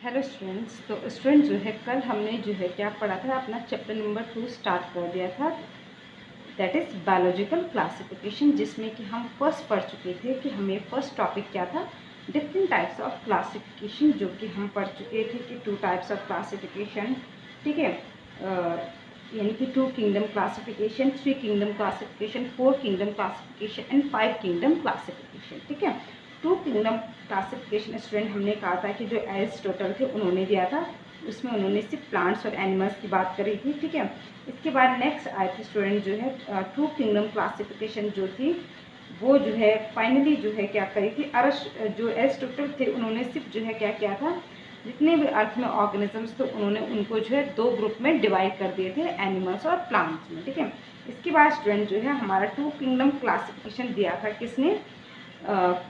Hello students. तो student जो है कल हमने जो है क्या पढ़ा था, अपना चैप्टर नंबर 2 स्टार्ट कर दिया था, दैट इज़ बायोलॉजिकल क्लासिफिकेशन, जिसमें कि हम फर्स्ट पढ़ चुके थे कि हमें फर्स्ट टॉपिक क्या था, डिफरेंट टाइप्स ऑफ क्लासिफिकेशन, जो कि हम पढ़ चुके थे कि 2 टाइप्स ऑफ क्लासिफिकेशन, ठीक है, यानी कि 2 kingdom classification, 3 kingdom classification, 4 kingdom classification and 5 kingdom classification, ठीक है। 2 किंगडम क्लासिफिकेशन स्टूडेंट हमने कहा था कि जो एरिस्टोटल थे उन्होंने दिया था, उसमें उन्होंने सिर्फ प्लांट्स और एनिमल्स की बात करी थी, ठीक है। इसके बाद नेक्स्ट आए थे स्टूडेंट जो है 2 किंगडम क्लासिफिकेशन जो थी वो जो है फाइनली जो है क्या करी थी, जो एरिस्टोटल थे उन्होंने सिर्फ जो है क्या किया था, जितने भी अर्थ में ऑर्गेनिजम्स थे उन्होंने उनको जो है 2 ग्रुप में डिवाइड कर दिए थे, एनिमल्स और प्लांट्स में, ठीक है। इसके बाद स्टूडेंट जो है हमारा 2 किंगडम क्लासिफिकेशन दिया था किसने,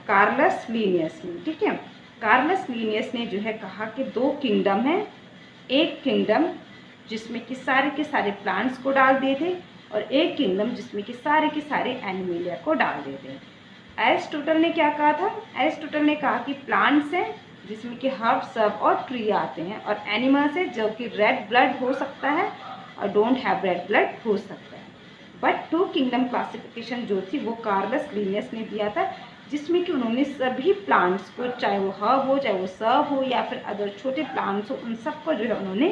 कार्लस लीनियस ने, ठीक है। कार्लस लीनियस ने जो है कहा कि 2 किंगडम है, एक किंगडम जिसमें कि सारे के सारे प्लांट्स को डाल दिए थे और एक किंगडम जिसमें कि सारे के सारे एनिमेलिया को डाल दिए थे। एरिस्टोटल ने क्या कहा था, एरिस्टोटल ने कहा कि प्लांट्स हैं जिसमें कि हर्ब, सब और ट्री आते हैं, और एनिमल्स है जो कि रेड ब्लड हो सकता है और डोंट हैव रेड ब्लड हो सकता है। बट 2 किंगडम क्लासिफिकेशन जो थी वो कार्लस लीनियस ने दिया था, जिसमें कि उन्होंने सभी प्लांट्स को, चाहे वो हर्ब हो, चाहे वो सर्ब हो या फिर अदर छोटे प्लांट्स हो, उन सबको जो है उन्होंने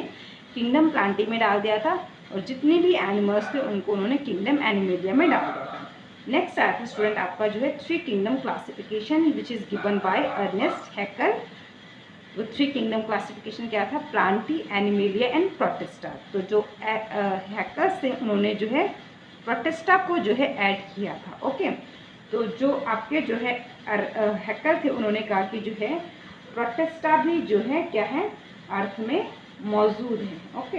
किंगडम प्लांटी में डाल दिया था, और जितने भी एनिमल्स थे उनको उन्होंने किंगडम एनिमेलिया में डाल दिया था। नेक्स्ट आया था स्टूडेंट आपका जो है 3 kingdom classification which is given by Ernst Haeckel. वो 3 किंगडम क्लासिफिकेशन क्या था, प्लांटी, एनिमेलिया एंड प्रोटिस्टा। तो जो हैकर्स थे उन्होंने जो है प्रोटिस्टा को जो है ऐड किया था, ओके। तो जो आपके जो है हैकर थे उन्होंने कहा कि जो है प्रोटिस्टा भी जो है क्या है, अर्थ में मौजूद है, ओके।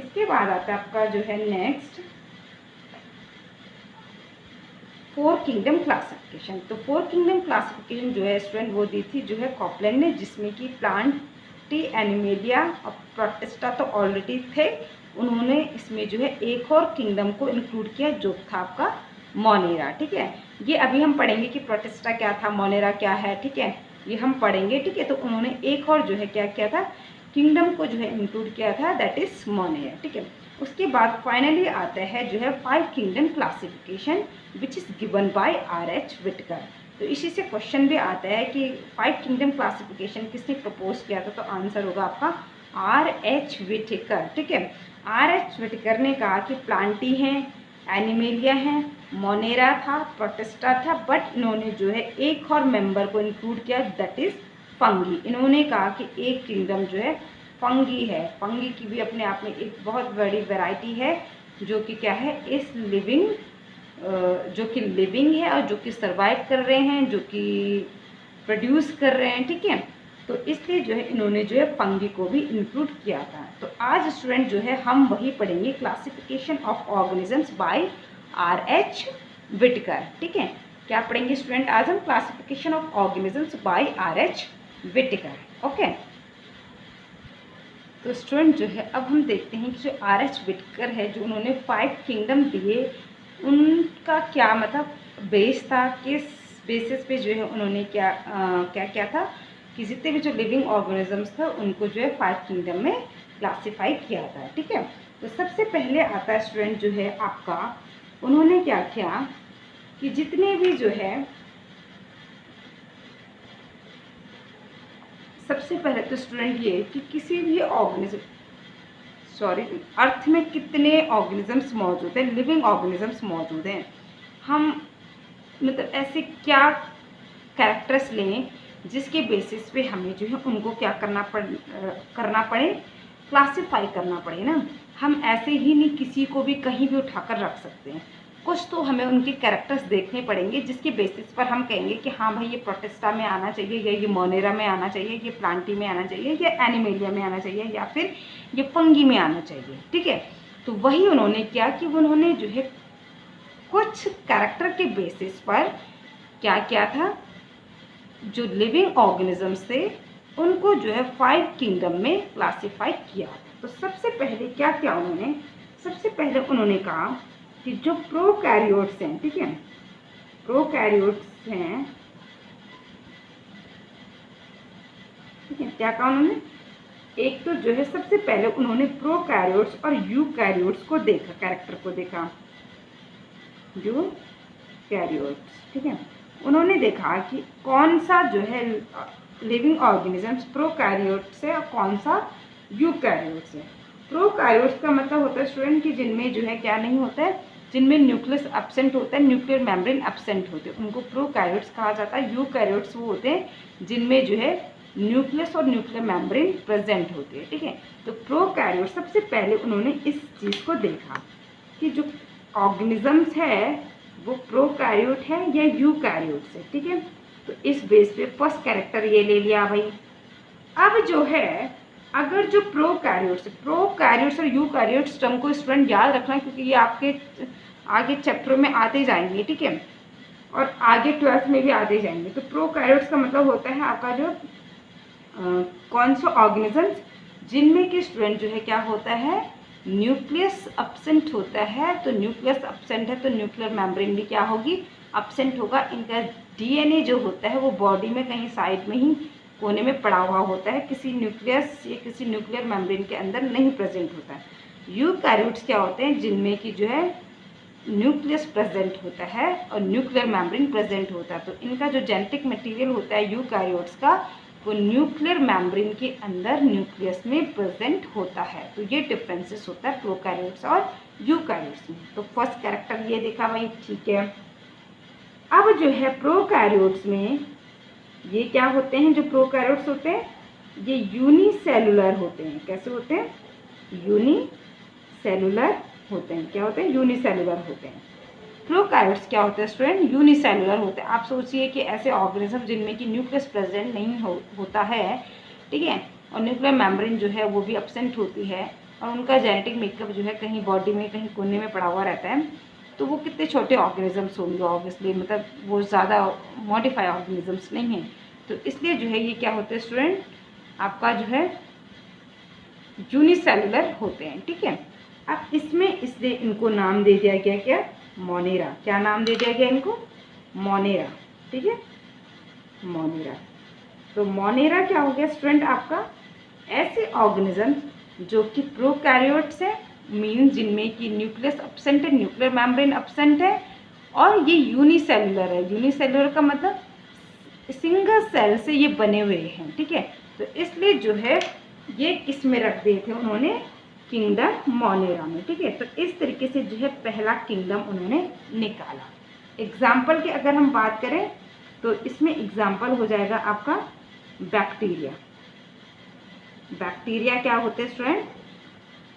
इसके बाद आता है आपका जो है नेक्स्ट 4 किंगडम क्लासिफिकेशन। तो 4 किंगडम क्लासिफिकेशन जो है स्टूडेंट वो दी थी जो है कॉपलैंड ने, जिसमें कि प्लांटी, एनिमेलिया और प्रोटिस्टा तो ऑलरेडी थे, उन्होंने इसमें जो है एक और किंगडम को इंक्लूड किया जो था आपका मोनेरा, ठीक है। ये अभी हम पढ़ेंगे कि प्रोटिस्टा क्या था, मोनेरा क्या है, ठीक है, ये हम पढ़ेंगे, ठीक है। तो उन्होंने एक और जो है क्या किया था, किंगडम को जो है इंक्लूड किया था, दैट इज मोनेरा, ठीक है। उसके बाद फाइनली आता है जो है 5 kingdom classification which is given bye R.H. Whittaker. तो इसी से क्वेश्चन भी आता है कि 5 किंगडम क्लासिफिकेशन किसने प्रपोज किया था, तो आंसर होगा आपका R.H. विटकर, ठीक है। R.H. विटकर ने कहा कि प्लांटी हैं, एनिमेलिया हैं, मोनेरा था, प्रोटिस्टा था, बट इन्होंने जो है एक और मेंबर को इंक्लूड किया, दैट इज़ फंगी। इन्होंने कहा कि एक किंगडम जो है फंगी है, फंगी की भी अपने आप में एक बहुत बड़ी वैरायटी है, जो कि क्या है, इस लिविंग, जो कि लिविंग है और जो कि सर्वाइव कर रहे हैं, जो कि प्रोड्यूस कर रहे हैं, ठीक है। तो इसलिए जो है इन्होंने जो है फंगी को भी इंक्लूड किया था। तो आज स्टूडेंट जो है हम वही पढ़ेंगे, classification of organisms by R.H. Whittaker, ठीक है। क्या पढ़ेंगे स्टूडेंट आज हम, classification of organisms by R.H. Whittaker, okay. तो स्टूडेंट जो है अब हम देखते हैं कि जो R.H. विटकर है, जो उन्होंने 5 किंगडम दिए, उनका क्या मतलब बेस था, किस बेसिस पे जो है उन्होंने क्या क्या था कि जितने भी जो लिविंग ऑर्गेनिजम्स था उनको जो है 5 किंगडम में क्लासीफाई किया था, ठीक है। तो सबसे पहले आता है स्टूडेंट जो है आपका, उन्होंने क्या किया कि जितने भी जो है, सबसे पहले तो स्टूडेंट ये कि किसी भी ऑर्गेनिज्म, अर्थ में कितने ऑर्गेनिजम्स मौजूद हैं, लिविंग ऑर्गेनिजम्स मौजूद हैं, हम मतलब ऐसे क्या कैरेक्टर्स लें जिसके बेसिस पे हमें जो है उनको क्या करना पड़े, क्लासिफाई करना पड़े ना। हम ऐसे ही नहीं किसी को भी कहीं भी उठाकर रख सकते हैं, कुछ तो हमें उनके कैरेक्टर्स देखने पड़ेंगे जिसके बेसिस पर हम कहेंगे कि हाँ भाई ये प्रोटिस्टा में आना चाहिए, या ये मोनेरा में आना चाहिए, ये प्लांटी में आना चाहिए, या एनिमेलिया में आना चाहिए, या फिर ये फंगी में आना चाहिए, ठीक है। तो वही उन्होंने किया कि उन्होंने जो है कुछ कैरेक्टर के बेसिस पर क्या किया था, जो लिविंग ऑर्गेनिजम्स थे उनको जो है 5 किंगडम में क्लासीफाई किया। तो सबसे पहले क्या किया उन्होंने, सबसे पहले उन्होंने कहा कि जो प्रोकैरियोट्स हैं, ठीक है, प्रोकैरियोट्स हैं, ठीक है, क्या कहा उन्होंने, एक तो जो है सबसे पहले उन्होंने प्रोकैरियोट्स और यूकैरियोट्स को देखा, कैरेक्टर को देखा, यूकैरियोट्स, ठीक है। उन्होंने देखा कि कौन सा जो है लिविंग ऑर्गेनिजम्स प्रोकैरियोट्स है और कौन सा यूकैरियोट्स है। प्रोकैरियोट्स का मतलब होता है स्टूडेंट कि जिनमें जो है क्या नहीं होता है, जिनमें न्यूक्लियस एब्सेंट होता है, न्यूक्लियर मेम्ब्रेन एब्सेंट होते हैं, उनको प्रोकैरियोट्स कहा जाता है। यूकैरियोट्स वो होते हैं जिनमें जो है न्यूक्लियस और न्यूक्लियर मेम्ब्रेन प्रेजेंट होती है, ठीक है। तो प्रोकैरियोट सबसे पहले उन्होंने इस चीज़ को देखा कि जो ऑर्गेनिजम्स है वो प्रोकैरियोट है या यूकैरियोट्स है, ठीक है। तो इस बेस पे फर्स्ट कैरेक्टर ये ले लिया भाई। अब जो है अगर जो प्रोकैरियोट्स और यूकैरियोट्स टर्म को स्टूडेंट याद रखना, क्योंकि ये आपके आगे चैप्टर में आते जाएंगे, ठीक है, और आगे 12th में भी आते जाएंगे। तो प्रोकैरियोट्स का मतलब होता है आपका जो कौन सा ऑर्गेनिजम्स जिनमें कि स्टूडेंट जो है क्या होता है, न्यूक्लियस एब्सेंट होता है। तो न्यूक्लियस एब्सेंट है तो न्यूक्लियर मेम्ब्रेन भी क्या होगी, एब्सेंट होगा। इनका डीएनए जो होता है वो बॉडी में कहीं साइड में ही कोने में पड़ा हुआ होता है, किसी न्यूक्लियस या किसी न्यूक्लियर मेम्ब्रेन के अंदर नहीं प्रेजेंट होता है। यूकैरियोट्स क्या होते हैं, जिनमें कि जो है न्यूक्लियस प्रेजेंट होता है और न्यूक्लियर मेम्ब्रेन प्रेजेंट होता है। तो इनका जो जेनेटिक मटेरियल होता है यूकैरियोट्स का, वो न्यूक्लियर मेम्ब्रेन के अंदर न्यूक्लियस में प्रेजेंट होता है। तो ये डिफरेंसेस होता है प्रोकैरियोट्स और यूकैरियोट्स में। तो फर्स्ट कैरेक्टर ये देखा भाई, ठीक है। अब जो है प्रोकैरियोट्स में ये क्या होते हैं, जो प्रोकैरियोट्स होते हैं ये यूनिसेलुलर होते हैं। कैसे होते हैं, यूनिसेलुलर होते हैं। क्या होते हैं, यूनिसेलुलर होते हैं। प्रोकैरियोट्स क्या होते हैं स्टूडेंट, यूनिसेलुलर होते हैं। आप सोचिए कि ऐसे ऑर्गेनिज्म जिनमें कि न्यूक्लियस प्रेजेंट नहीं होता है, ठीक है, और न्यूक्लियर मेम्ब्रेन जो है वो भी एब्सेंट होती है, और उनका जेनेटिक मेकअप जो है कहीं बॉडी में कहीं कोने में पड़ा हुआ रहता है। तो वो कितने छोटे ऑर्गेनिजम्स होंगे ऑब्वियसली, मतलब वो ज़्यादा मॉडिफाई ऑर्गेनिजम्स नहीं हैं। तो इसलिए जो है ये क्या होते हैं स्टूडेंट, आपका जो है यूनिसेलुलर होते हैं, ठीक है। अब इसमें इसलिए इनको नाम दे दिया गया क्या, मोनेरा। क्या नाम दे दिया गया इनको, मोनेरा, ठीक है, मोनेरा। तो मोनेरा क्या हो गया स्टूडेंट आपका, ऐसे ऑर्गेनिज्म जो कि प्रोकैरियोट्स है, मीन जिनमें कि न्यूक्लियस एब्सेंट है, न्यूक्लियर मेम्ब्रेन एब्सेंट है, और ये यूनिसेलुलर है। यूनिसेलुलर का मतलब सिंगल सेल से ये बने हुए हैं, ठीक है। तो इसलिए जो है ये किस में रख दिए थे उन्होंने, किंगडम मोनेरा में, ठीक है। तो इस तरीके से जो है पहला किंगडम उन्होंने निकाला। एग्जाम्पल की अगर हम बात करें तो इसमें एग्जाम्पल हो जाएगा आपका बैक्टीरिया। बैक्टीरिया क्या होते हैं स्टूडेंट,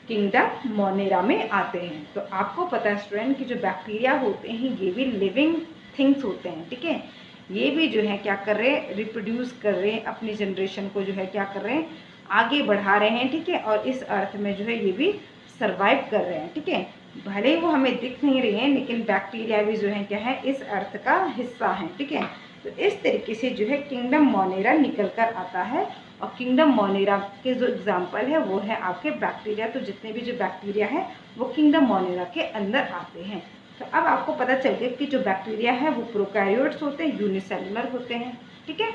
किंगडम मोनेरा में आते हैं। तो आपको पता है स्टूडेंट कि जो बैक्टीरिया होते हैं ये भी लिविंग थिंग्स होते हैं, ठीक है। ये भी जो है क्या कर रहे हैं, रिप्रोड्यूस कर रहे हैं, अपनी जनरेशन को जो है क्या कर रहे हैं, आगे बढ़ा रहे हैं, ठीक है। और इस अर्थ में जो है ये भी सर्वाइव कर रहे हैं, ठीक है। भले वो हमें दिख नहीं रहे हैं, लेकिन बैक्टीरिया भी जो है क्या है, इस अर्थ का हिस्सा है, ठीक है। तो इस तरीके से जो है किंगडम मोनेरा निकल कर आता है। और किंगडम मोनेरा के जो एग्जाम्पल है वो है आपके बैक्टीरिया। तो जितने भी जो बैक्टीरिया है वो किंगडम मोनेरा के अंदर आते हैं। तो अब आपको पता चल गया कि जो बैक्टीरिया है वो प्रोकैरियोट्स होते हैं, यूनिसेलुलर होते हैं, ठीक है।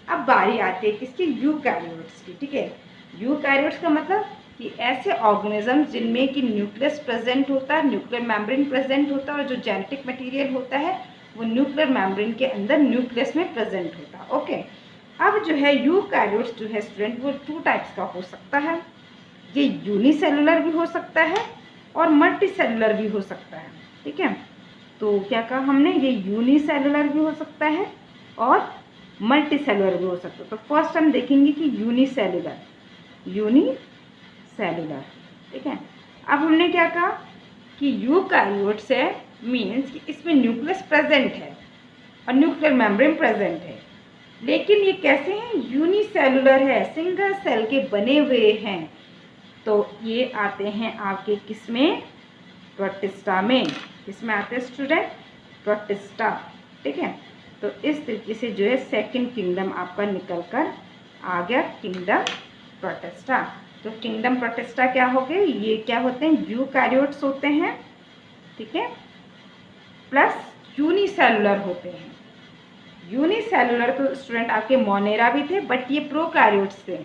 अब बारी आती है किसकी, यूकैरियोट्स की, ठीक है। यूकैरियोट्स का मतलब कि ऐसे ऑर्गेनिज्म जिनमें कि न्यूक्लियस प्रेजेंट होता है, न्यूक्लियर मेम्ब्रेन प्रेजेंट होता है, और जो जेनेटिक मटेरियल होता है वो न्यूक्लियर मेम्ब्रेन के अंदर न्यूक्लियस में प्रेजेंट होता है, ओके। अब जो है यूकैरियोट्स जो है स्टूडेंट वो 2 टाइप्स का हो सकता है। ये यूनिसेलुलर भी हो सकता है और मल्टीसेलुलर भी हो सकता है, ठीक है। तो क्या कहा हमने, ये यूनिसेलुलर भी हो सकता है और मल्टीसेलुलर भी हो सकता है। तो फर्स्ट हम देखेंगे कि यूनिसेलुलर, ठीक है। अब हमने क्या कहा कि यूकैरियोट्स है, मीन्स कि इसमें न्यूक्लियस प्रेजेंट है और न्यूक्लियर मेम्ब्रेन प्रेजेंट है, लेकिन ये कैसे हैं, यूनिसेलुलर है, सिंगल सेल के बने हुए हैं। तो ये आते हैं आपके किस में, प्रोटिस्टा में। किस में आते हैं स्टूडेंट, प्रोटिस्टा, ठीक है। तो इस तरीके से जो है सेकंड किंगडम आपका निकल कर आ गया, किंगडम प्रोटिस्टा। तो किंगडम प्रोटिस्टा क्या हो गए, ये क्या होते हैं, यूकैरियोट्स होते हैं, ठीक है, प्लस यूनिसेलुलर होते हैं। यूनिसेलुलर तो स्टूडेंट आपके मोनेरा भी थे, बट ये प्रोकैरियोट्स थे।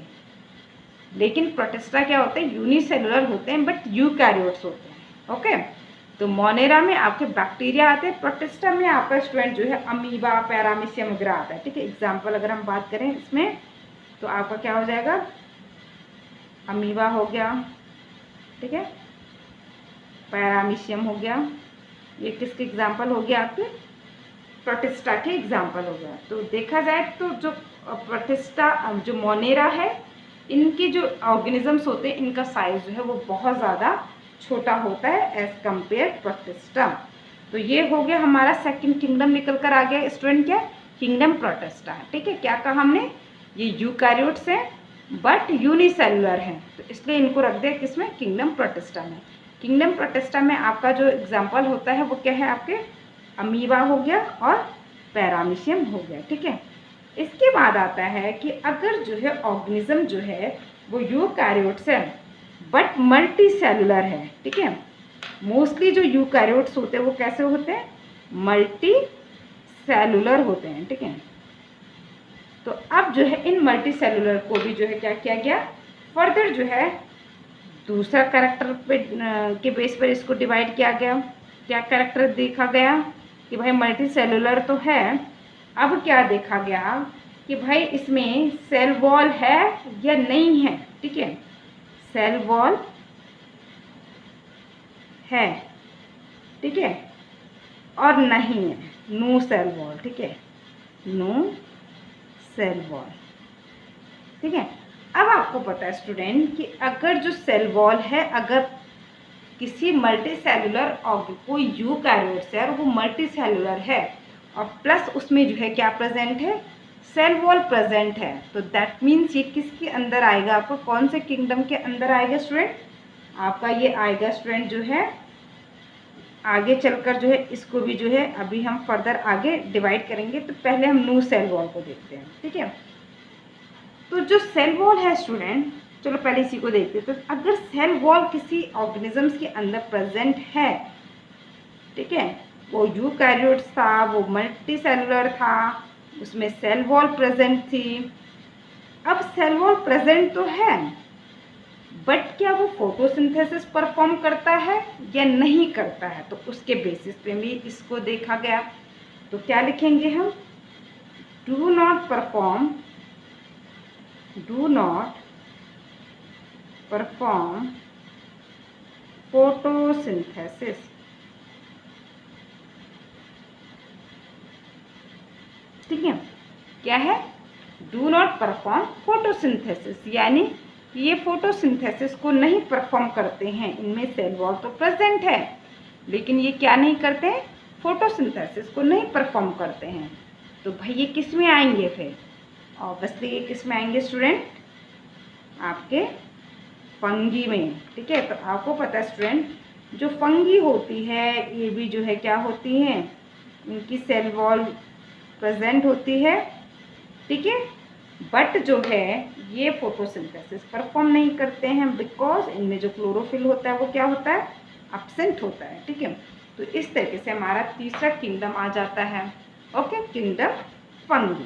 लेकिन प्रोटिस्टा क्या होते हैं, यूनिसेलुलर होते हैं बट यूकैरियोट्स होते हैं। ओके, तो मोनेरा में आपके बैक्टीरिया आते हैं, प्रोटिस्टा में आपका स्टूडेंट जो है अमीबा, पैरामीशियम वगैरह आता है। ठीक है, एग्जाम्पल अगर हम बात करें इसमें तो आपका क्या हो जाएगा, अमीबा हो गया, ठीक है, पैरामीशियम हो गया, ये किसके एग्जाम्पल हो गया, आपके प्रोटिस्टा के एग्जाम्पल हो गया। तो देखा जाए तो जो प्रोटिस्टा जो मोनेरा है, इनके जो ऑर्गेनिजम्स होते हैं इनका साइज जो है वो बहुत ज़्यादा छोटा होता है एज कम्पेयर प्रोटिस्टा। तो ये हो गया हमारा सेकंड किंगडम निकल कर आ गया स्टूडेंट, क्या, किंगडम प्रोटिस्टा। ठीक है, क्या कहा हमने, ये यूकैरियोट्स हैं बट यूनिसेलुलर हैं, तो इसलिए इनको रख दिया किसमें, किंगडम प्रोटिस्टा में। किंगडम प्रोटिस्टा में आपका जो एग्जाम्पल होता है वो क्या है, आपके अमीबा हो गया और पैरामीशियम हो गया। ठीक है, इसके बाद आता है कि अगर जो है ऑर्गेनिज्म जो है वो यूकैरियोट्स है बट मल्टी सेलुलर है। ठीक है, मोस्टली जो यूकैरियोट्स होते हैं वो कैसे होते हैं, मल्टी सेलुलर होते हैं। ठीक है, तो अब जो है इन मल्टी सेलुलर को भी जो है क्या किया गया, फर्दर जो है दूसरा कैरेक्टर पे के बेस पर इसको डिवाइड किया गया। क्या कैरेक्टर देखा गया कि भाई मल्टी सेलुलर तो है, अब क्या देखा गया कि भाई इसमें सेल वॉल है या नहीं है। ठीक है, सेल वॉल है, ठीक है, और नहीं है, नो सेल वॉल। ठीक है, नो सेल वॉल। ठीक है, अब आपको पता है स्टूडेंट कि अगर जो सेल वॉल है, अगर किसी मल्टी सेलुलर कोई यूकैरियोट्स है और वो मल्टी सेलुलर है और प्लस उसमें जो है क्या प्रेजेंट है, सेल वॉल प्रेजेंट है, तो दैट मीन्स ये किसके अंदर आएगा, आपको कौन से किंगडम के अंदर आएगा स्टूडेंट, आपका ये आएगा स्टूडेंट जो है आगे चलकर जो है इसको भी जो है अभी हम फर्दर आगे डिवाइड करेंगे। तो पहले हम नो सेल वॉल को देखते हैं। ठीक है, तो जो सेल वॉल है स्टूडेंट, चलो पहले इसी को देखते हैं। तो अगर सेल वॉल किसी ऑर्गेनिजम्स के अंदर प्रेजेंट है, ठीक है, वो यूकैरियोट्स था, वो मल्टी सेलुलर था, उसमें सेल वॉल प्रेजेंट थी। अब सेल वॉल प्रेजेंट तो है बट क्या वो फोटोसिंथेसिस परफॉर्म करता है या नहीं करता है, तो उसके बेसिस पे भी इसको देखा गया। तो क्या लिखेंगे हम, डू नॉट परफॉर्म फोटोसिंथेसिस। ठीक है, क्या है, डू नॉट परफॉर्म फोटोसिंथेसिस, यानी ये फोटोसिंथेसिस को नहीं परफॉर्म करते हैं। इनमें सेल वॉल तो प्रेजेंट है लेकिन ये क्या नहीं करते हैं, फोटोसिंथेसिस को नहीं परफॉर्म करते हैं। तो भाई ये किस में आएंगे फिर, ऑब्वियसली ये किस में आएंगे स्टूडेंट, आपके फंगी में। ठीक है, तो आपको पता है स्टूडेंट जो फंगी होती है ये भी जो है क्या होती हैं, इनकी सेल वॉल प्रेजेंट होती है। ठीक है, बट जो है ये फोटोसिंथेसिस परफॉर्म नहीं करते हैं बिकॉज इनमें जो क्लोरोफिल होता है वो क्या होता है, एब्सेंट होता है। ठीक है, तो इस तरीके से हमारा तीसरा किंगडम आ जाता है। Okay, kingdom fungi.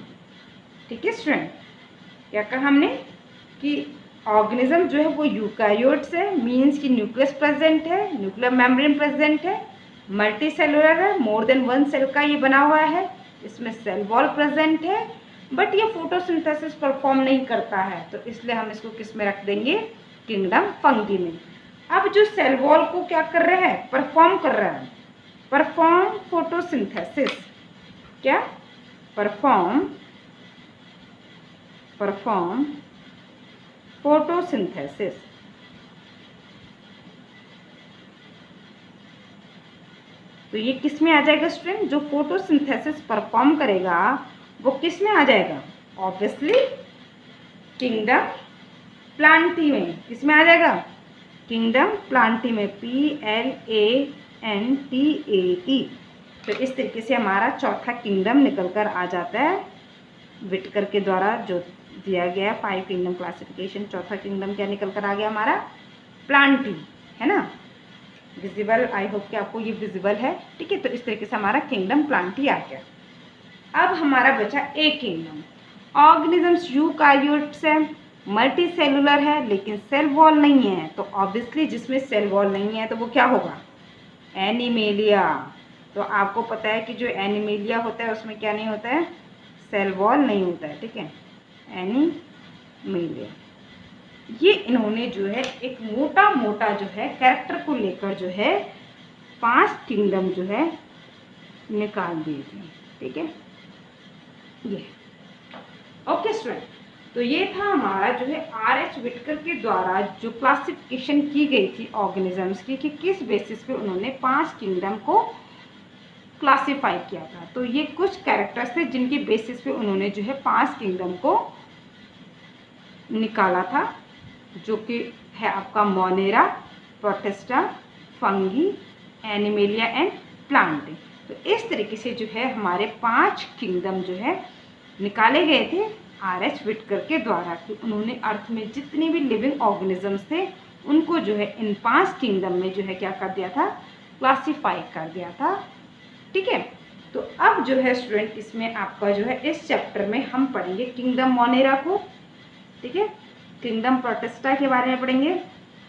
ठीक है स्टूडेंट, क्या कहा हमने कि ऑर्गेनिज्म जो है वो यूकैरियोट्स है, मीन्स कि न्यूक्लियस प्रेजेंट है, न्यूक्लियर मेम्ब्रेन प्रेजेंट है, मल्टी सेलुलर है, मोर देन वन सेल का ये बना हुआ है, इसमें सेल वॉल प्रेजेंट है बट ये फोटोसिंथेसिस परफॉर्म नहीं करता है, तो इसलिए हम इसको किस में रख देंगे, किंगडम फंगी में। अब जो सेल वॉल को क्या कर रहे हैं, परफॉर्म कर रहा है, परफॉर्म फोटोसिंथेसिस, क्या, परफॉर्म फोटोसिंथेसिस। तो ये किस में आ जाएगा स्टूडेंट, जो फोटोसिंथेसिस परफॉर्म करेगा वो किस में आ जाएगा, ऑब्वियसली किंगडम प्लांटी में। किस में आ जाएगा, किंगडम प्लांटी में, PLANTAE। तो इस तरीके से हमारा चौथा किंगडम निकल कर आ जाता है विटकर के द्वारा जो दिया गया 5 किंगडम क्लासिफिकेशन। चौथा किंगडम क्या निकल कर आ गया हमारा, प्लांटी, है ना, विजिबल, आई होप कि आपको ये विजिबल है। ठीक है, तो इस तरीके से हमारा किंगडम प्लांटी आ गया। अब हमारा बचा एक किंगडम, ऑर्गेनिजम्स यूकैरियोट्स है, मल्टी सेलुलर है लेकिन सेल वॉल नहीं है, तो ऑब्वियसली जिसमें सेल वॉल नहीं है तो वो क्या होगा, एनिमेलिया। तो आपको पता है कि जो एनिमेलिया होता है उसमें क्या नहीं होता है, सेल वॉल नहीं होता है, ठीक है, एनिमेलिया। ये इन्होंने जो है एक मोटा मोटा जो है कैरेक्टर को लेकर जो है 5 किंगडम जो है निकाल दिए थे, ठीक है, ये। ओके स्टूडेंट, तो ये था हमारा जो है R.H. विटकर के द्वारा जो क्लासिफिकेशन की गई थी ऑर्गेनिजम्स की, कि किस बेसिस पे उन्होंने 5 किंगडम को क्लासिफाई किया था। तो ये कुछ कैरेक्टर्स थे जिनकी बेसिस पे उन्होंने जो है 5 किंगडम को निकाला था, जो कि है आपका Monera, protista, fungi, animalia and plant. तो इस तरीके से जो है हमारे 5 किंगडम जो है निकाले गए थे R.H. विटकर के द्वारा, कि उन्होंने अर्थ में जितने भी लिविंग ऑर्गेनिजम्स थे उनको जो है इन 5 किंगडम में जो है क्या कर दिया था, क्लासिफाई कर दिया था, ठीक है। तो अब जो है स्टूडेंट इसमें आपका जो है इस चैप्टर में हम पढ़ेंगे किंगडम मोनेरा को, ठीक है, किंगडम प्रोटिस्टा के बारे में पढ़ेंगे,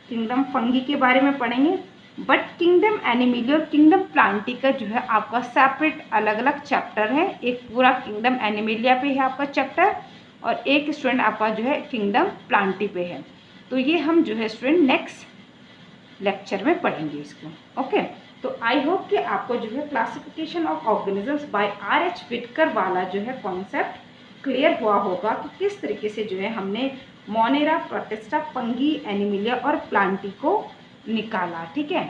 किंगडम फंगी के बारे में पढ़ेंगे, बट किंगडम एनिमेलिया और किंगडम प्लांटी का जो है आपका सेपरेट अलग अलग चैप्टर है। एक पूरा किंगडम एनिमेलिया पे है आपका चैप्टर, और एक स्टूडेंट आपका जो है किंगडम प्लांटी पे है। तो ये हम जो है स्टूडेंट नेक्स्ट लेक्चर में पढ़ेंगे इसको, ओके। तो आई होप कि आपको जो है classification of organisms by R.H. Whittaker वाला जो है कॉन्सेप्ट क्लियर हुआ होगा, कि किस तरीके से जो है हमने मोनेरा, प्रोटिस्टा, फंगी, एनिमेलिया और प्लांटी को निकाला, ठीक है,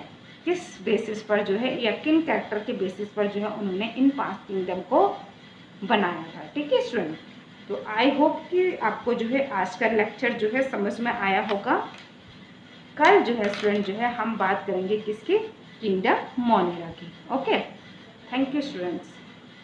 किस बेसिस पर जो है या किन कैरेक्टर के बेसिस पर जो है उन्होंने इन 5 किंगडम को बनाया था, ठीक है स्टूडेंट। तो आई होप कि आपको जो है आज का लेक्चर जो है समझ में आया होगा। कल जो है स्टूडेंट जो है हम बात करेंगे किसकी, किंगडम मोनेरा की, ओके। Thank you students.